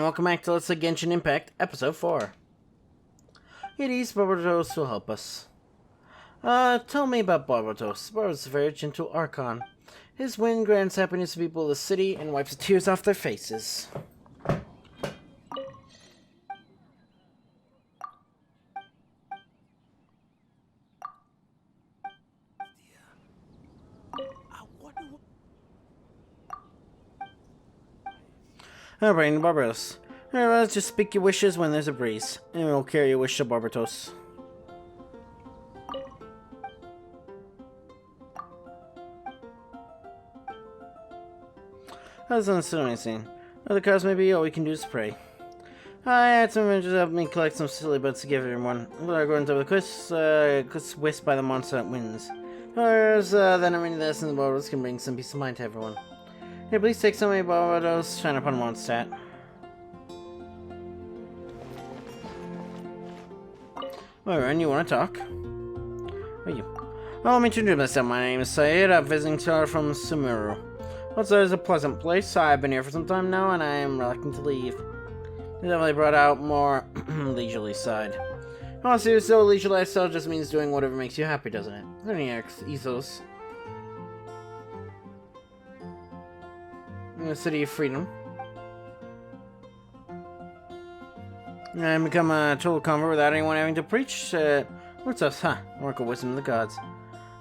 welcome back to Let's Play Genshin Impact, Episode 4. Hades, Barbatos will help us. Tell me about Barbatos. Barbatos is a very gentle Archon. His wind grants happiness to people of the city and wipes the tears off their faces. Alright, Barbatos. Alright, just speak your wishes when there's a breeze, and we'll carry your wish to Barbatos. That's anything. Other cause maybe all we can do is pray. I had some adventures to help me collect some silly butts to give everyone. But I'm going to the quiz whisked by the monster that wins. Then I mean this and the Barbatos can bring some peace of mind to everyone. Hey, please take some of my Barbatos, shine upon Mondstadt. Alright, you want to talk? Who are you? Well, let me introduce myself. My name is Sayed. I'm visiting from Sumeru. Also, it's a pleasant place. I've been here for some time now, and I am reluctant to leave. It definitely brought out more leisurely side. Honestly, so leisure lifestyle just means doing whatever makes you happy, doesn't it? Any ethos. In the city of freedom. And become a total convert without anyone having to preach. What's up? Huh? Oracle wisdom of the gods.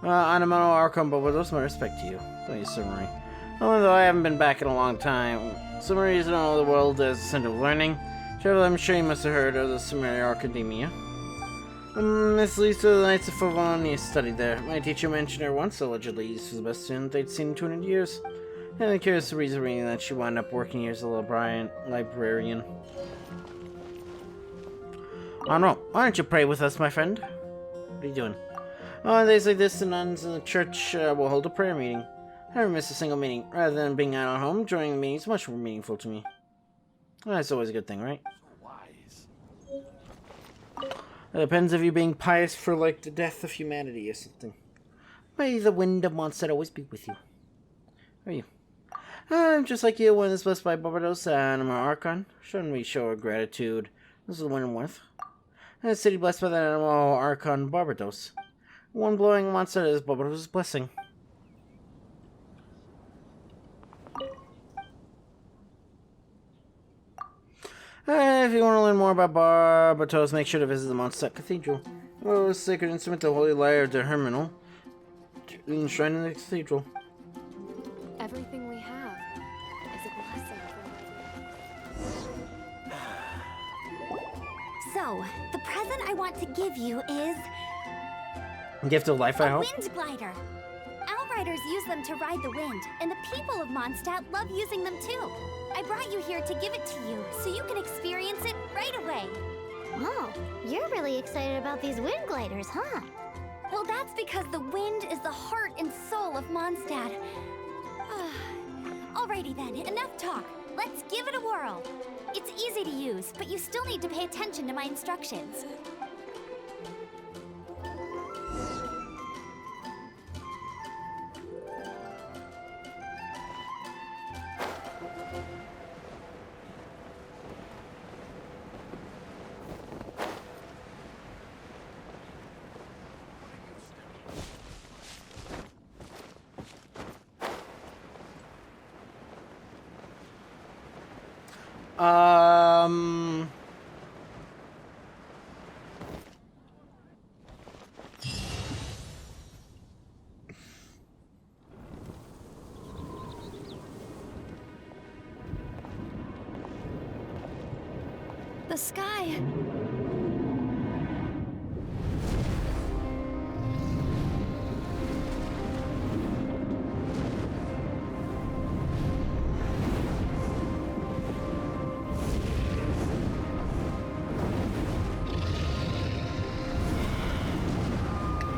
Anamano Archon, but with my respect to you. Thank you, Summary. Although I haven't been back in a long time, Summary is all the world as a center of learning. Trevor, I'm sure you must have heard of the Summary Academia. Miss Lisa of the Knights of Favonius studied there. My teacher mentioned her once. Allegedly, this was the best student they'd seen in 200 years. And I'm curious the reason that she wound up working here as a librarian. I don't know. Why don't you pray with us, my friend? What are you doing? On days like this, the nuns in the church will hold a prayer meeting. I never miss a single meeting. Rather than being out at home, joining the meeting is much more meaningful to me. That's always a good thing, right? Wise. It depends if you're being pious for, like, the death of humanity or something. May the wind of Mondstadt always be with you. Who are you? I'm just like you, one that's blessed by Barbatos and I'm an Archon. Shouldn't we show our gratitude? This is the one I'm with. And a city blessed by the animal Archon Barbatos. One blowing monster is Barbatos' blessing. If you want to learn more about Barbatos, make sure to visit the Mondstadt Cathedral. Oh, a sacred instrument, the Holy Lyre de Herminal, enshrined in the cathedral. Everything we have is a blessing from So, the present I want to give you is Gift of life, I a hope. wind glider. Outriders use them to ride the wind, and the people of Mondstadt love using them too. I brought you here to give it to you, so you can experience it right away. Oh, you're really excited about these wind gliders, huh? Well, that's because the wind is the heart and soul of Mondstadt. Alrighty then, enough talk. Let's give it a whirl. It's easy to use, but you still need to pay attention to my instructions. The sky.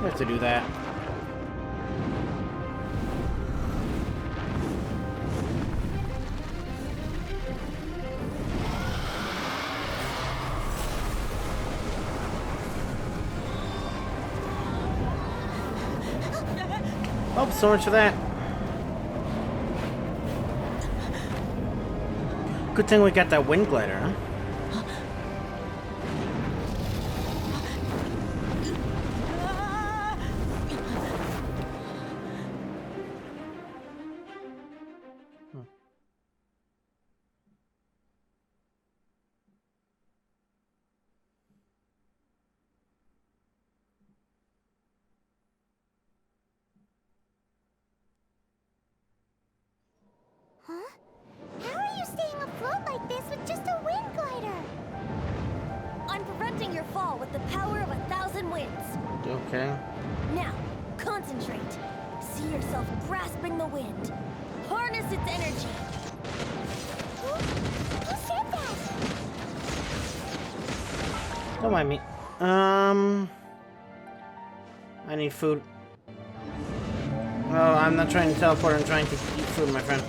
I have to do that. Oh, so much for that. Good thing we got that wind glider, huh? Huh? How are you staying afloat like this with just a wind glider? I'm preventing your fall with the power of 1,000 winds. Okay. Now, concentrate. See yourself grasping the wind. Harness its energy. Who said that? Don't mind me. I need food. Oh, I'm not trying to teleport, I'm trying to eat food, my friend.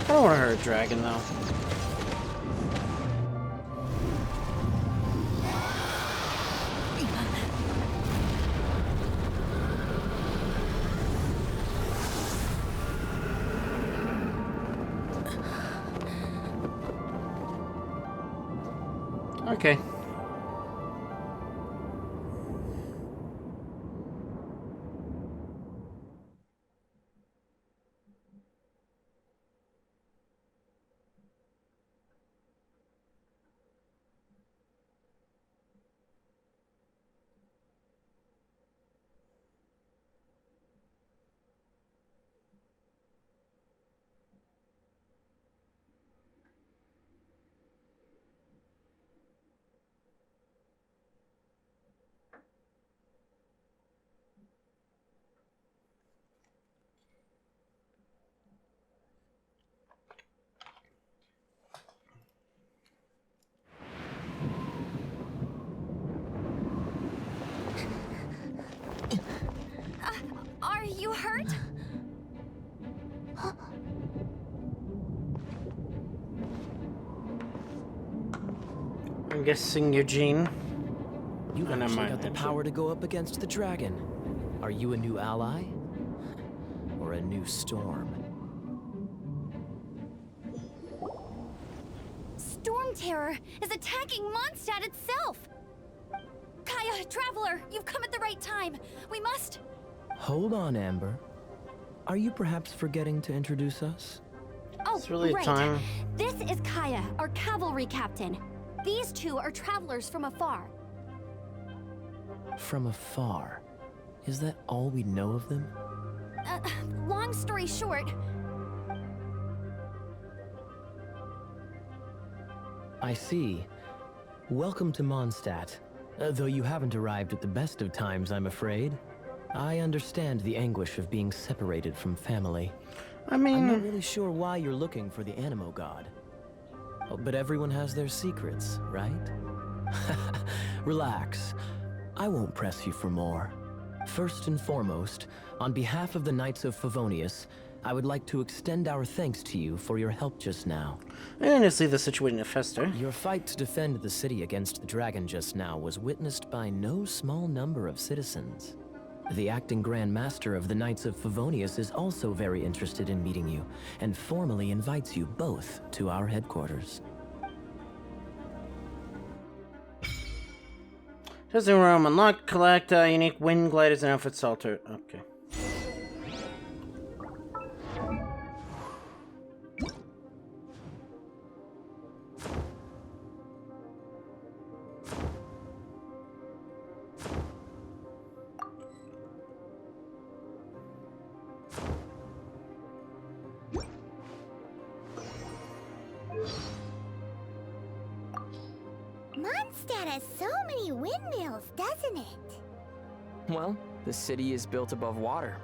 I don't want to hurt a dragon, though. Okay. Are you hurt? I'm guessing Eugene. You Oh, never actually mind, got the actually. power to go up against the dragon. Are you a new ally? Or a new storm? Storm Terror is attacking Mondstadt itself! Kaya, Traveler, you've come at the right time. We must... Hold on, Amber. Are you perhaps forgetting to introduce us? Oh, It's really right. time. This is Kaya, our cavalry captain. These two are travelers from afar. From afar. Is that all we know of them? Long story short, I see. Welcome to Mondstadt. Though you haven't arrived at the best of times, I'm afraid. I understand the anguish of being separated from family. I I'm not mean, really sure why you're looking for the Animo God. Oh, but everyone has their secrets, right? Relax. I won't press you for more. First and foremost, on behalf of the Knights of Favonius, I would like to extend our thanks to you for your help just now. I didn't just leave the situation to fester. Your fight to defend the city against the dragon just now was witnessed by no small number of citizens. The acting Grand Master of the Knights of Favonius is also very interested in meeting you, and formally invites you both to our headquarters. Testing room unlocked. Collect unique wind gliders and outfits altered. Okay. Mondstadt has so many windmills, doesn't it? Well, the city is built above water,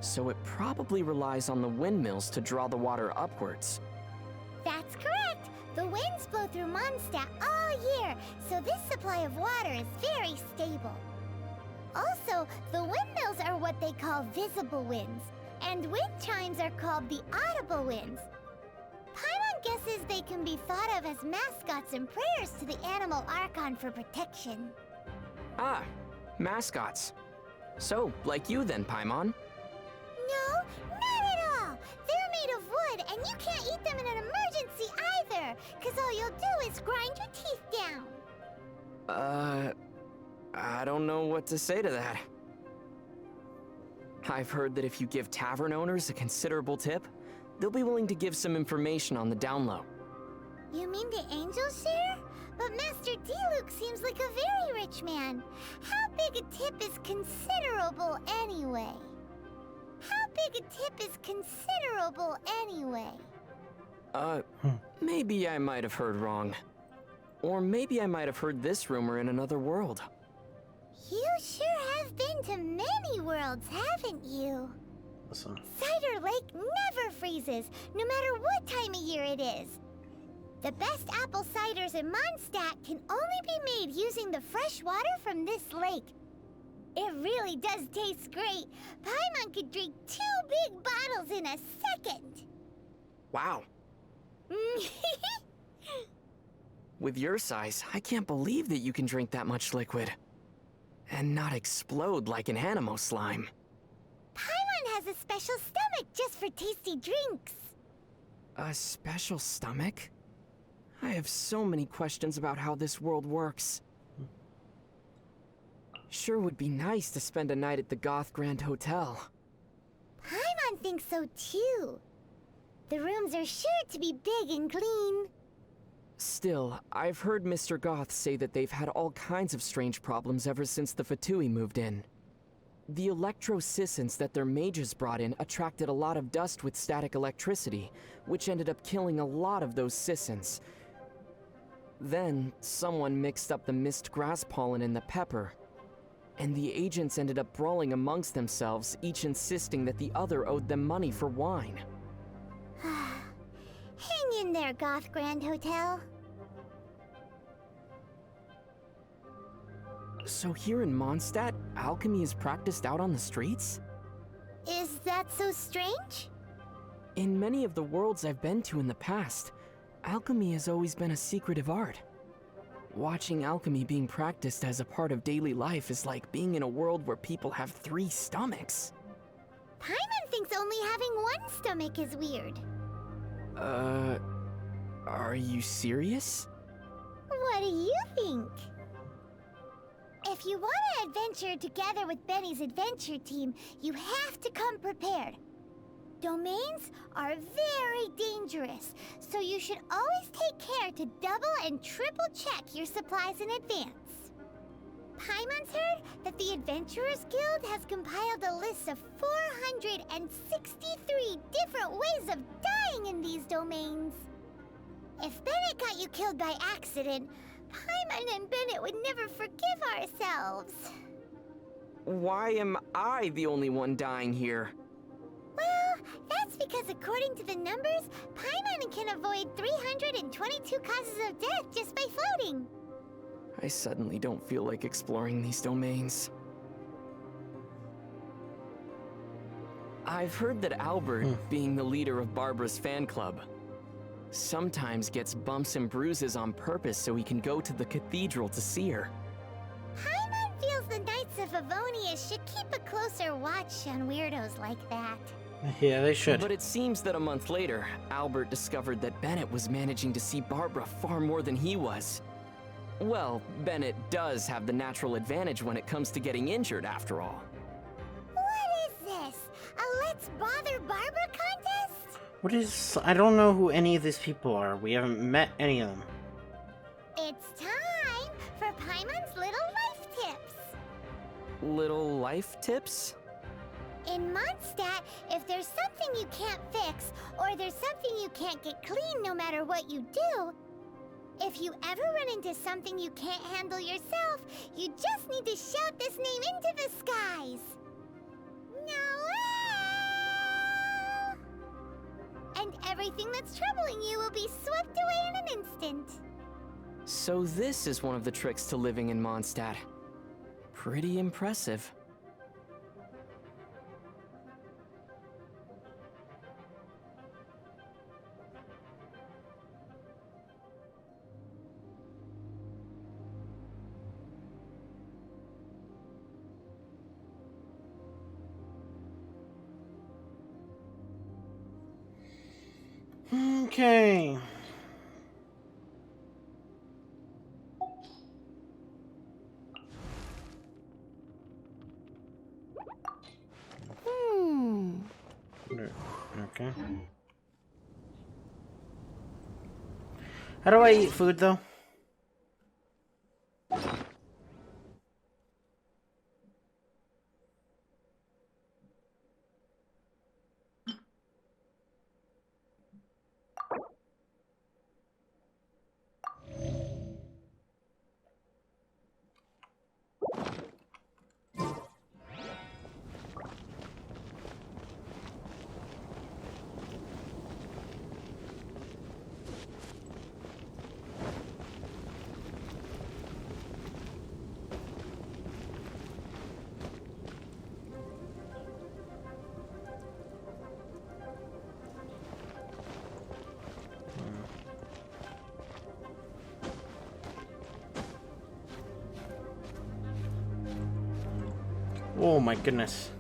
so it probably relies on the windmills to draw the water upwards. That's correct. The winds blow through Mondstadt all year, so this supply of water is very stable. Also, the windmills are what they call visible winds, and wind chimes are called the audible winds. Paimon guesses they can be thought of as mascots and prayers to the animal Archon for protection. Ah, mascots. So, like you then, Paimon. No, not at all! They're made of wood, and you can't eat them in an emergency either, because all you'll do is grind your teeth down. I don't know what to say to that. I've heard that if you give tavern owners a considerable tip, they'll be willing to give some information on the down low. You mean the angels share? But Master Diluc seems like a very rich man. How big a tip is considerable anyway? Maybe I might have heard wrong. Or maybe I might have heard this rumor in another world. You sure have been to many worlds, haven't you? Listen. Cider Lake never freezes, no matter what time of year it is. The best apple ciders in Mondstadt can only be made using the fresh water from this lake. It really does taste great. Paimon could drink 2 big bottles in a second. Wow. With your size, I can't believe that you can drink that much liquid. And not explode like an animo slime. Paimon has a special stomach just for tasty drinks. A special stomach? I have so many questions about how this world works. Sure would be nice to spend a night at the Goth Grand Hotel. Paimon thinks so too. The rooms are sure to be big and clean. Still, I've heard Mr. Goth say that they've had all kinds of strange problems ever since the Fatui moved in. The electro-sissons that their mages brought in attracted a lot of dust with static electricity, which ended up killing a lot of those sissons. Then, someone mixed up the mist grass pollen and the pepper, and the agents ended up brawling amongst themselves, each insisting that the other owed them money for wine. Hang in there, Goth Grand Hotel. So here in Mondstadt, alchemy is practiced out on the streets? Is that so strange? In many of the worlds I've been to in the past, alchemy has always been a secretive art. Watching alchemy being practiced as a part of daily life is like being in a world where people have 3 stomachs. Paimon thinks only having 1 stomach is weird. Are you serious? What do you think? If you want to adventure together with Benny's adventure team, you have to come prepared. Domains are very dangerous, so you should always take care to double and triple check your supplies in advance. Paimon's heard that the Adventurers Guild has compiled a list of 463 different ways of dying in these domains. If Bennett got you killed by accident, Paimon and Bennett would never forgive ourselves. Why am I the only one dying here? Well, that's because according to the numbers, Paimon can avoid 322 causes of death just by floating. I suddenly don't feel like exploring these domains. I've heard that Albert, being the leader of Barbara's fan club, sometimes gets bumps and bruises on purpose so he can go to the cathedral to see her. Paimon feels the Knights of Avonia should keep a closer watch on weirdos like that. Yeah, they should. But it seems that a month later, Albert discovered that Bennett was managing to see Barbara far more than he was. Well, Bennett does have the natural advantage when it comes to getting injured, after all. What is this? A Let's Bother Barbara contest? What is... I don't know who any of these people are. We haven't met any of them. It's time for Paimon's Little Life Tips. Little life tips? In Mondstadt, if there's something you can't fix, or there's something you can't get clean no matter what you do, if you ever run into something you can't handle yourself, you just need to shout this name into the skies. Noel! And everything anything that's troubling you will be swept away in an instant. So this is one of the tricks to living in Mondstadt. Pretty impressive. Okay. Okay. How do I eat food, though? Oh my goodness.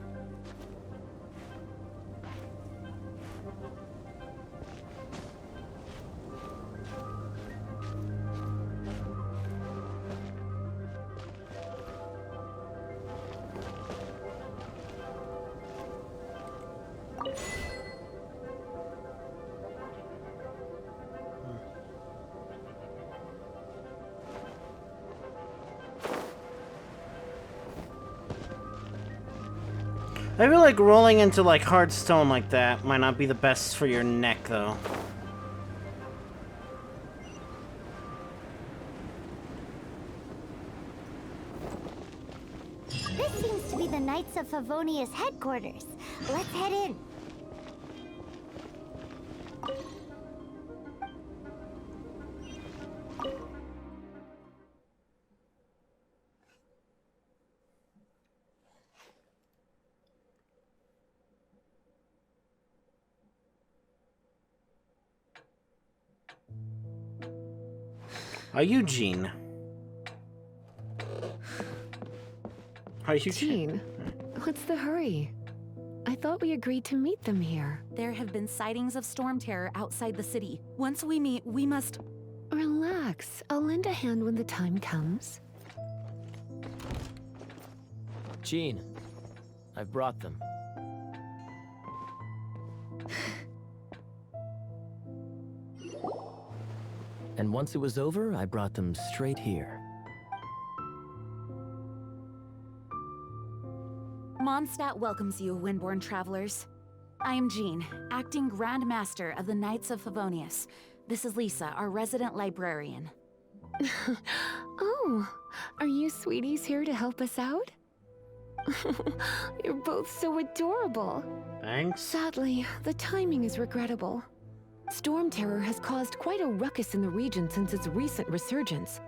I feel like rolling into like hard stone like that might not be the best for your neck, though. This seems to be the Knights of Favonius headquarters. Let's head in. Are you Jean? Are you Jean, what's the hurry? I thought we agreed to meet them here. There have been sightings of storm terror outside the city. Once we meet, we must... Relax. I'll lend a hand when the time comes. Jean, I've brought them. And once it was over, I brought them straight here. Mondstadt welcomes you, Windborn travelers. I am Jean, acting Grand Master of the Knights of Favonius. This is Lisa, our resident librarian. Oh, are you sweeties here to help us out? You're both so adorable. Thanks. Sadly, the timing is regrettable. Storm terror has caused quite a ruckus in the region since its recent resurgence.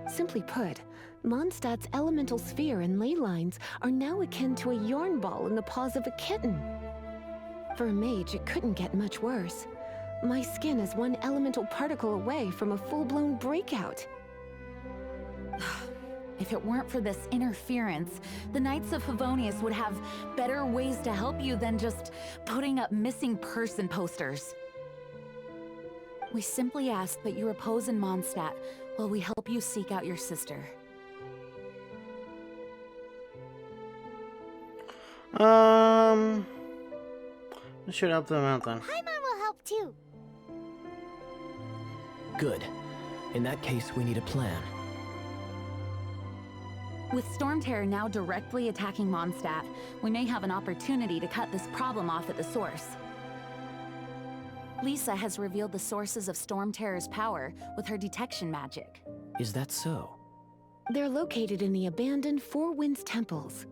Simply put, Mondstadt's elemental sphere and ley lines are now akin to a yarn ball in the paws of a kitten. For a mage, it couldn't get much worse. My skin is one elemental particle away from a full-blown breakout. If it weren't for this interference, the Knights of Favonius would have better ways to help you than just putting up missing person posters. We simply ask that you repose in Mondstadt while we help you seek out your sister. I should help them out then. Paimon will help too. Good. In that case, we need a plan. With Storm Terror now directly attacking Mondstadt, we may have an opportunity to cut this problem off at the source. Lisa has revealed the sources of Storm Terror's power with her detection magic. Is that so? They're located in the abandoned Four Winds temples.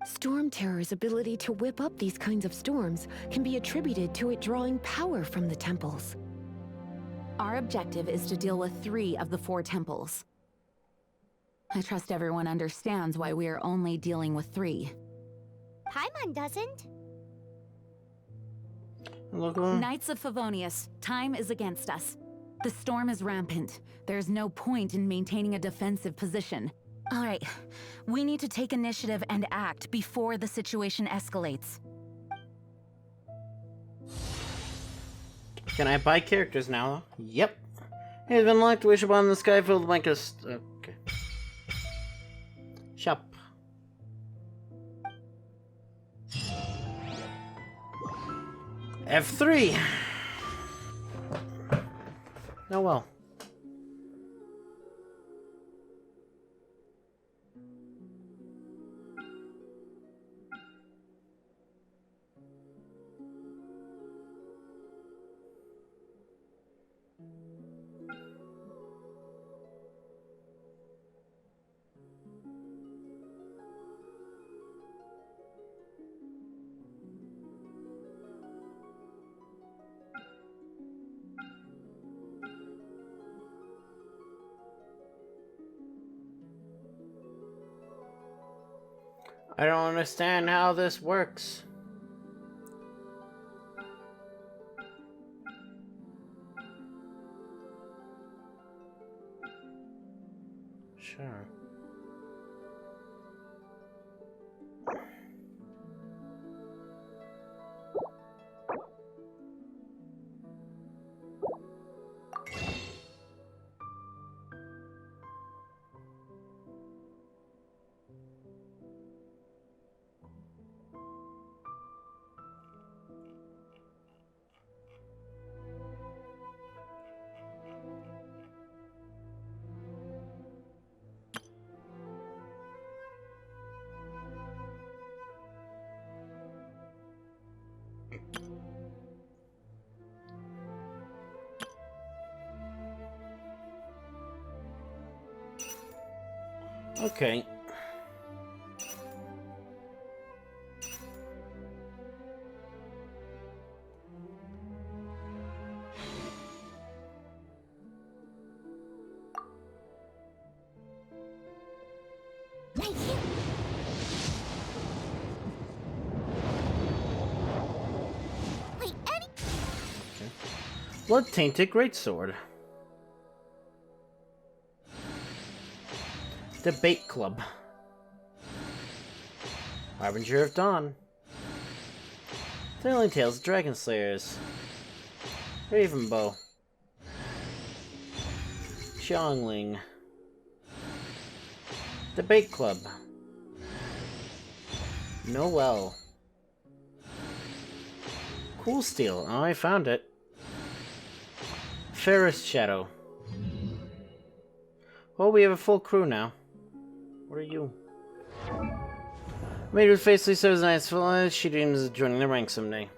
Storm Terror's ability to whip up these kinds of storms can be attributed to it drawing power from the temples. Our objective is to deal with 3 of the 4 temples. I trust everyone understands why we are only dealing with 3. Paimon doesn't. Knights of Favonius, time is against us. The storm is rampant. There's no point in maintaining a defensive position. All right, we need to take initiative and act before the situation escalates. Can I buy characters now? Yep. It has been locked. Wish upon the sky filled with okay. Shop. F3. Oh well. I don't understand how this works. Sure. Okay. Right here. Wait, Eddie. Okay. Blood tainted greatsword. Debate Club. Harbinger of Dawn. Thrilling Tales of Dragon Slayers. Ravenbow. Xiangling. Debate Club. Noel. Cool Steel. Oh, I found it. Ferris Shadow. Well, we have a full crew now. What are you? Made with faithfully serves Knights for she dreams of joining the ranks someday.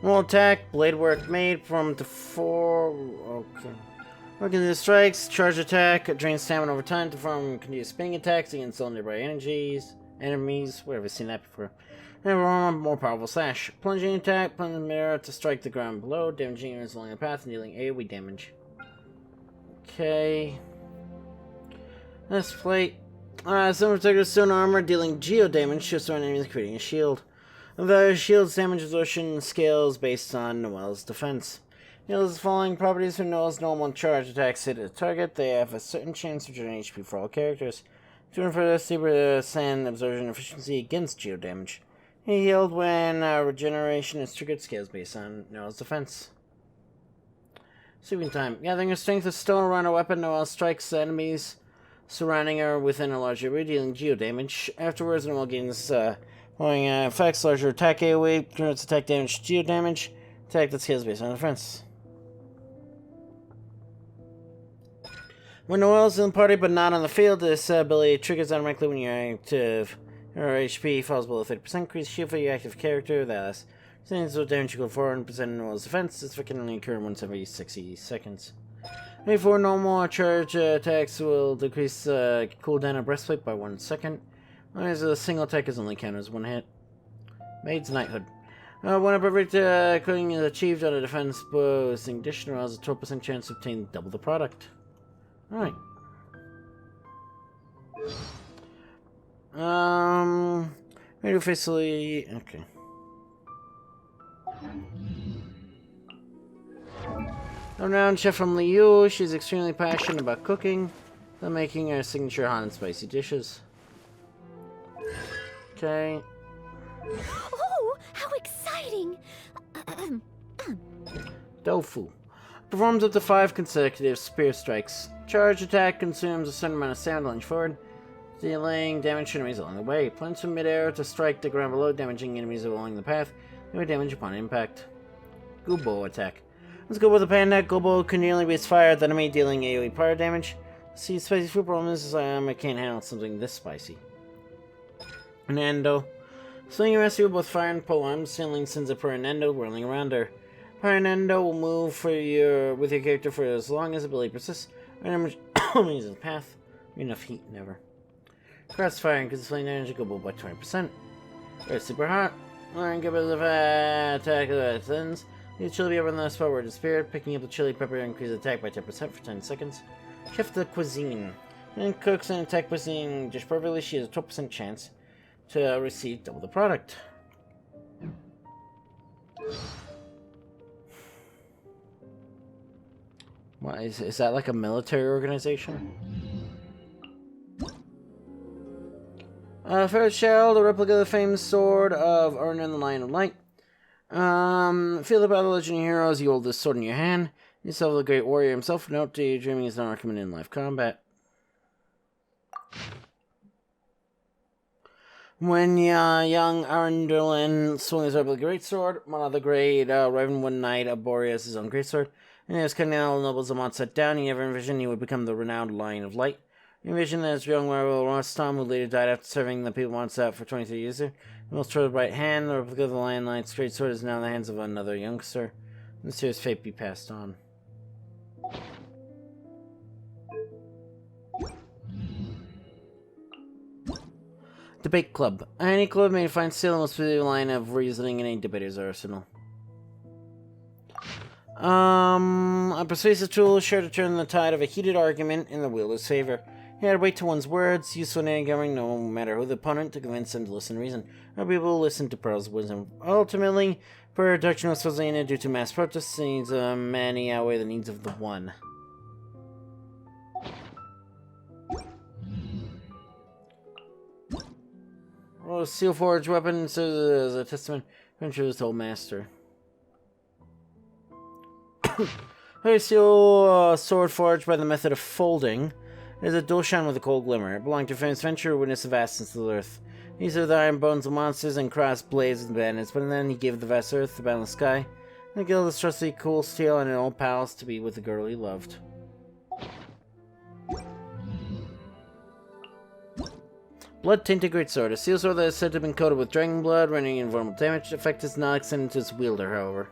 Roll attack, blade work made from the 4. Okay. Working the strikes, charge attack, drain stamina over time to perform continuous spinning attacks against all nearby enemies. Where have I seen that before? And we're more powerful slash. Plunging attack, plunging the mirror to strike the ground below, damaging units along the path and dealing AoE damage. Okay. This plate. Some protective stone armor dealing geo damage to surrounding enemies, creating a shield. The shield's damage absorption scales based on Noel's defense. Deals the following properties for Noel's normal charge attacks hit a target. They have a certain chance of generating HP for all characters. 2% absorption efficiency against geo damage. He healed when regeneration is triggered, scales based on Noel's defense. Sleeping time. Gathering a strength of stone around a weapon, Noel strikes enemies surrounding her within a larger area, dealing geo damage. Afterwards, Noel gains following effects, larger attack AoE, converts attack damage to geo damage. Attack that scales based on defense. When Noel's in the party but not on the field, this ability triggers automatically when you're active. Your HP falls below 30%. Increase shield for your active character. That's since the damage equal 400% in one's defense. This can only occur once every 60 seconds. Before normal charge attacks will decrease cooldown of breastplate by 1 second. Whereas a single attack is only counted as 1 hit. Maid's Knighthood. When a perfect cooking is achieved on a defense boosting additional, has a 12% chance to obtain double the product. Alright. Radio facility. Okay. A renowned chef from Liu. She's extremely passionate about cooking, and making her signature hot and spicy dishes. Okay. Oh, how exciting! Tofu. Performs up to 5 consecutive spear strikes. Charge attack consumes a certain amount of sound launch forward, dealing damage to enemies along the way. Plunge from midair to strike the ground below, damaging enemies along the path. No damage upon impact. Gubo attack. Let's go with the panda. Gubo can nearly be fire at the enemy, dealing AoE fire damage. See, spicy food problem is I can't handle something this spicy. Nando. Swinging rescue with both fire and pole arms, sailing sends a per Nando whirling around her. Fire Nando will move with your character for as long as ability persists. Damage remains in the path. Enough heat, never. Crossfire increases flame damage Gubo by 20%. It's super hot. Learn give it the attack of the thins. Use chili pepper on the spot where it disappeared. Picking up the chili pepper increases attack by 10% for 10 seconds. Chef de cuisine. And cooks an attack cuisine dish perfectly. She has a 12% chance to receive double the product. What is that like a military organization? Ferret Shell, the replica of the famous sword of Arnon the Lion of Light. Feel about the legendary heroes, you hold this sword in your hand. Yourself the great warrior himself. Note, daydreaming is not recommended in live combat. When young Arundel swung his replica greatsword, one of the great Ravenwood Knight of Boreas his own greatsword, and he was cutting all the nobles of Mont set down. He never envisioned he would become the renowned Lion of Light. He envisioned that his young rival Rostam, who later died after serving the people of Mondstadt for 23 years, the most treasured right hand, the replica of the Lion Knight's greatsword is now in the hands of another youngster. And his fate be passed on. Debate Club. Any club may find still the most specific line of reasoning in a debater's arsenal. A persuasive tool is sure to turn the tide of a heated argument in the wielder's favor. You gotta wait to one's words, useful in any government, no matter who the opponent, to convince them to listen to reason. Or people listen to Pearl's wisdom. Ultimately, production was supposedly due to mass protests, the needs of many outweigh the needs of the one. Oh, steel forged weapon serves as a testament to his old master. A steel sword forged by the method of folding. It is a dual shine with a cold glimmer. It belonged to a famous venture, witness the vastness of the earth. These are the iron bones of monsters and crossed blades of the bandits, but then he gave the vast earth, the boundless sky, and the guild of trusty cool steel and an old palace to be with the girl he loved. Blood-tainted greatsword. A steel sword that is said to have been coated with dragon blood, rendering invulnerable damage. The effect is not extended to its wielder, however.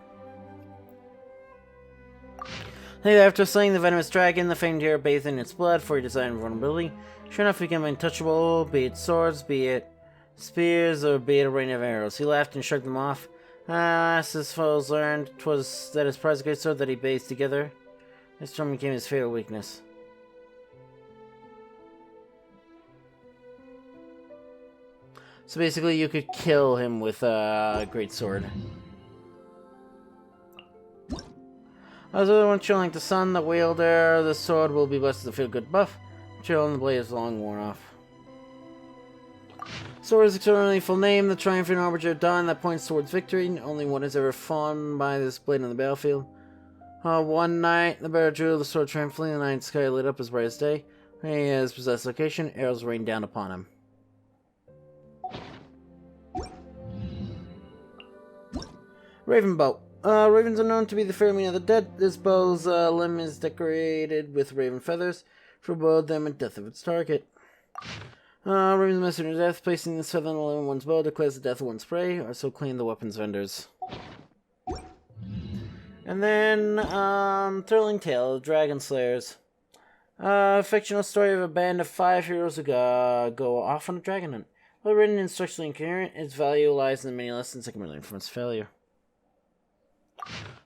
Later, after slaying the venomous dragon, the famed hero bathed in its blood for he desired invulnerability. Sure enough, he became untouchable, be it swords, be it spears, or be it a rain of arrows. He laughed and shrugged them off. As his foes learned, 'twas that his prized greatsword that he bathed together. This storm became his fatal weakness. So basically, you could kill him with a greatsword. As the one chilling the sun, the wielder, the sword will be blessed with a feel-good buff. Chill and the blade is long worn off. Sword is extraordinarily full name, the triumphant arbiter of dawn that points towards victory. Only one is ever fallen by this blade on the battlefield. One night, the bearer drew the sword triumphantly, the night sky lit up as bright as day. When he has possessed location, arrows rained down upon him. Raven bow. Ravens are known to be the fairmean of the dead. This bow's limb is decorated with raven feathers, forebode them and death of its target. Removes the messenger of death, placing the southern element in one's bow, declares the death of one's prey, or so claim the weapons vendors. And then, Thrilling Tale of Dragon Slayers. Fictional story of a band of 5 heroes who go off on a dragon hunt. Well written and structurally incoherent, its value lies in the many lessons that can be learned from its failure.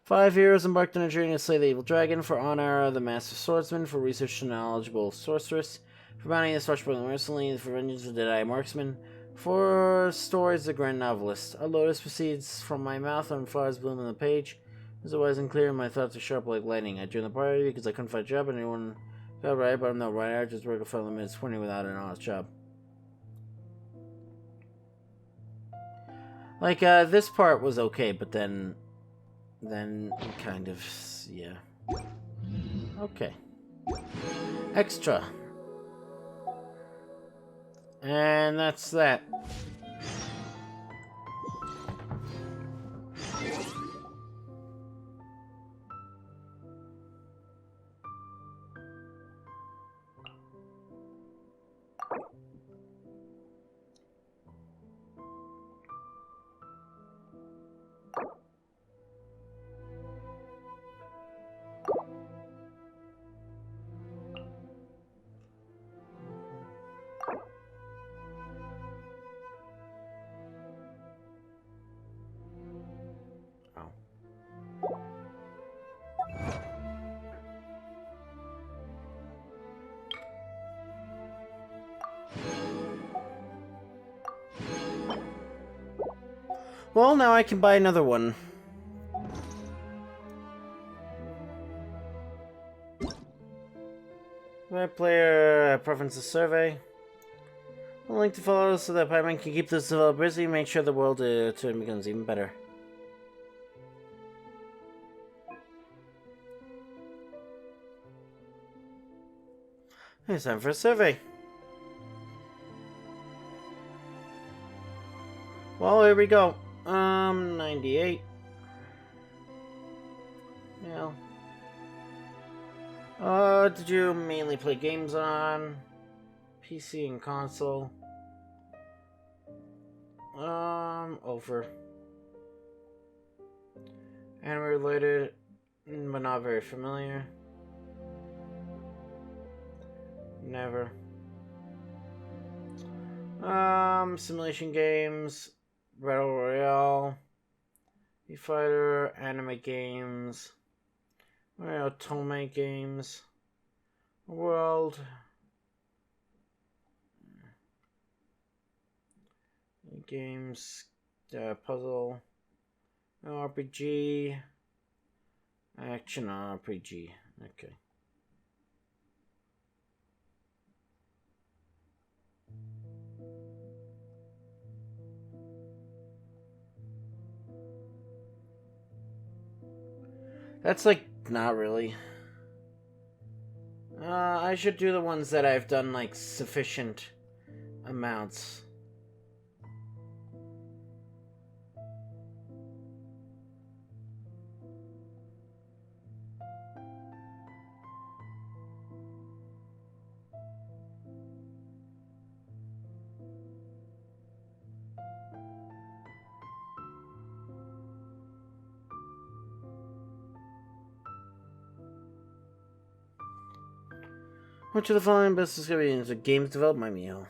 5 heroes embarked on a journey to slay the evil dragon. For honor, the master swordsman. For research, the knowledgeable sorceress. For bounty, the swashbuckling mercenary. For vengeance, the dead-eye marksman. For stories, the grand novelist. A lotus proceeds from my mouth and flowers bloom on the page. As it was unclear, my thoughts are sharp like lightning. I joined the party because I couldn't find a job, and anyone got right, but I'm no writer. I just work a fellow minutes 20 without an honest job. Like, this part was okay, but then kind of, yeah. Okay. Extra. And that's that. Well, now I can buy another one. My player preferences survey. A link to follow so that Pieman can keep this developer busy, make sure the world becomes even better. It's time for a survey. Well, here we go. 98. Yeah. Did you mainly play games on PC and console? Over. Anime related, but not very familiar. Never. Simulation games, Battle Royale, E-Fighter, anime games, Otome games, World, games, puzzle, RPG, action RPG. Okay. That's like, not really. I should do the ones that I've done like sufficient amounts. Which of the following best descriptions of games developed by Mio?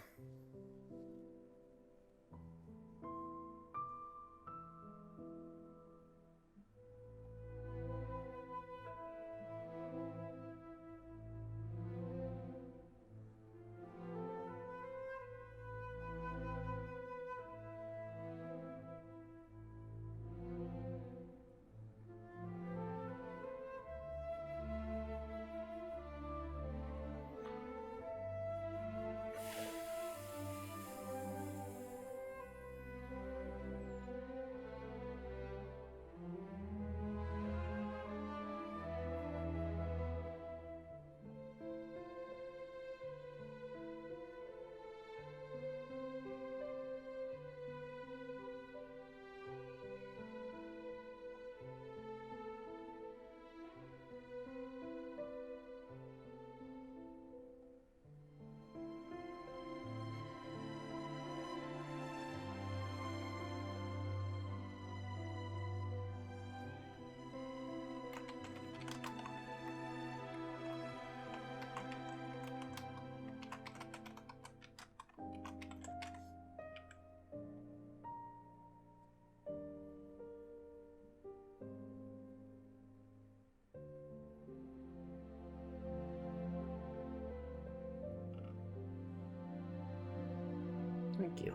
Thank you.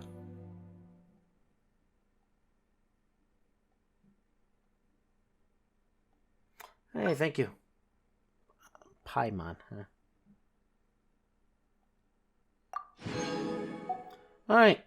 Hey, thank you. Paimon, huh? Alright.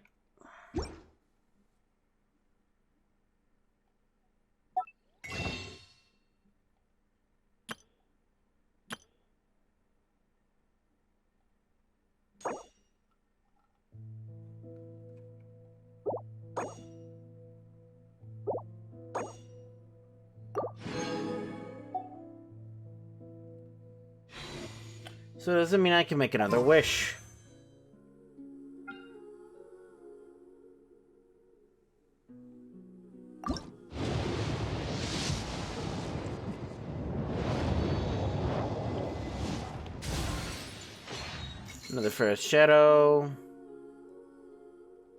So does it mean I can make another wish? Another first shadow.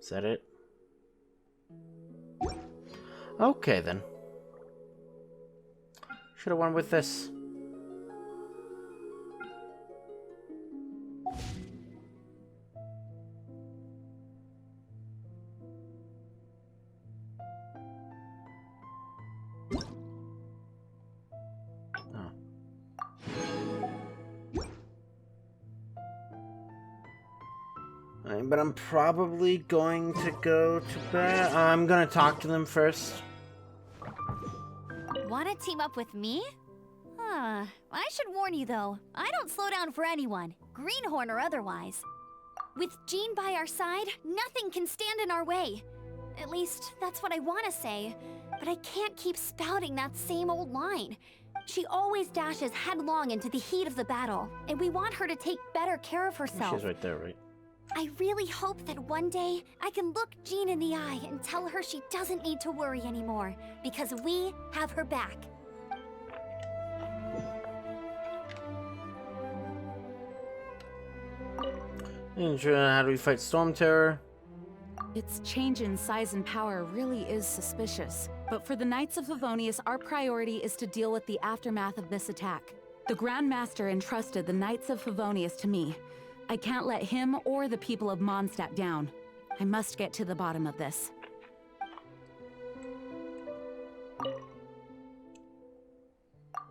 Is that it? Okay then. Should have won with this. But I'm probably going to go to bed. I'm gonna talk to them first. Wanna team up with me? I should warn you though, I don't slow down for anyone, greenhorn or otherwise. With Jean by our side, nothing can stand in our way. At least, that's what I wanna say. But I can't keep spouting that same old line. She always dashes headlong into the heat of the battle, and we want her to take better care of herself. She's right there, right? I really hope that one day I can look Jean in the eye and tell her she doesn't need to worry anymore, because we have her back. And how do we fight Storm Terror? Its change in size and power really is suspicious. But for the Knights of Favonius, our priority is to deal with the aftermath of this attack. The Grand Master entrusted the Knights of Favonius to me. I can't let him or the people of Mondstadt down. I must get to the bottom of this.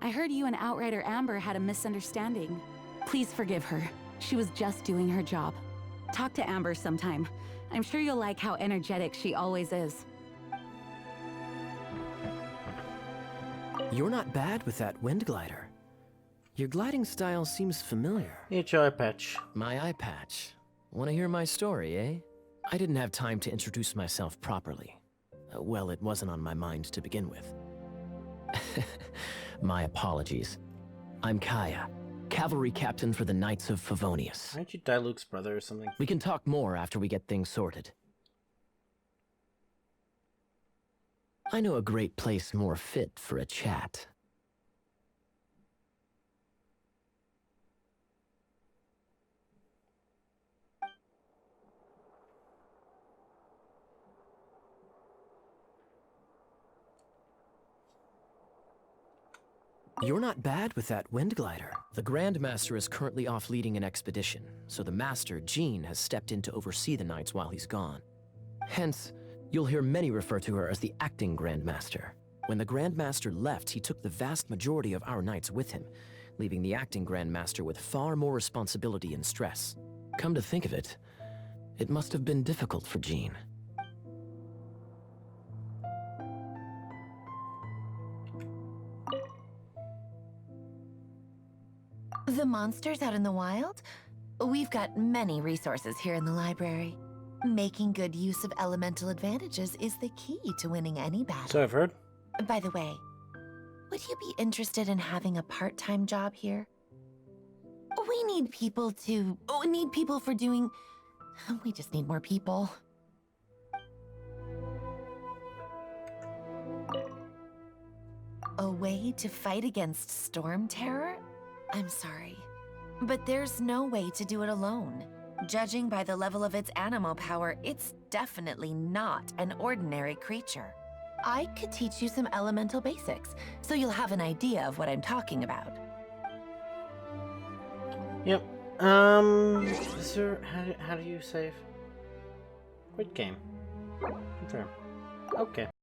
I heard you and Outrider Amber had a misunderstanding. Please forgive her. She was just doing her job. Talk to Amber sometime. I'm sure you'll like how energetic she always is. You're not bad with that wind glider. Your gliding style seems familiar. It's your eye patch. My eye patch. Want to hear my story, eh? I didn't have time to introduce myself properly. Well, it wasn't on my mind to begin with. My apologies. I'm Kaya, cavalry captain for the Knights of Favonius. Aren't you Diluc's brother or something? We can talk more after we get things sorted. I know a great place more fit for a chat. You're not bad with that wind glider. The Grand Master is currently off leading an expedition, so the Master, Jean, has stepped in to oversee the Knights while he's gone. Hence, you'll hear many refer to her as the acting Grand Master. When the Grand Master left, he took the vast majority of our Knights with him, leaving the acting Grand Master with far more responsibility and stress. Come to think of it, it must have been difficult for Jean. The monsters out in the wild? We've got many resources here in the library. Making good use of elemental advantages is the key to winning any battle. So I've heard. By the way, would you be interested in having a part-time job here? We need people for doing... We just need more people. A way to fight against storm terror? I'm sorry, but there's no way to do it alone. Judging by the level of its animal power, it's definitely not an ordinary creature. I could teach you some elemental basics, so you'll have an idea of what I'm talking about. Yep. Is there... How do you save? Quit game. Confirm. Okay.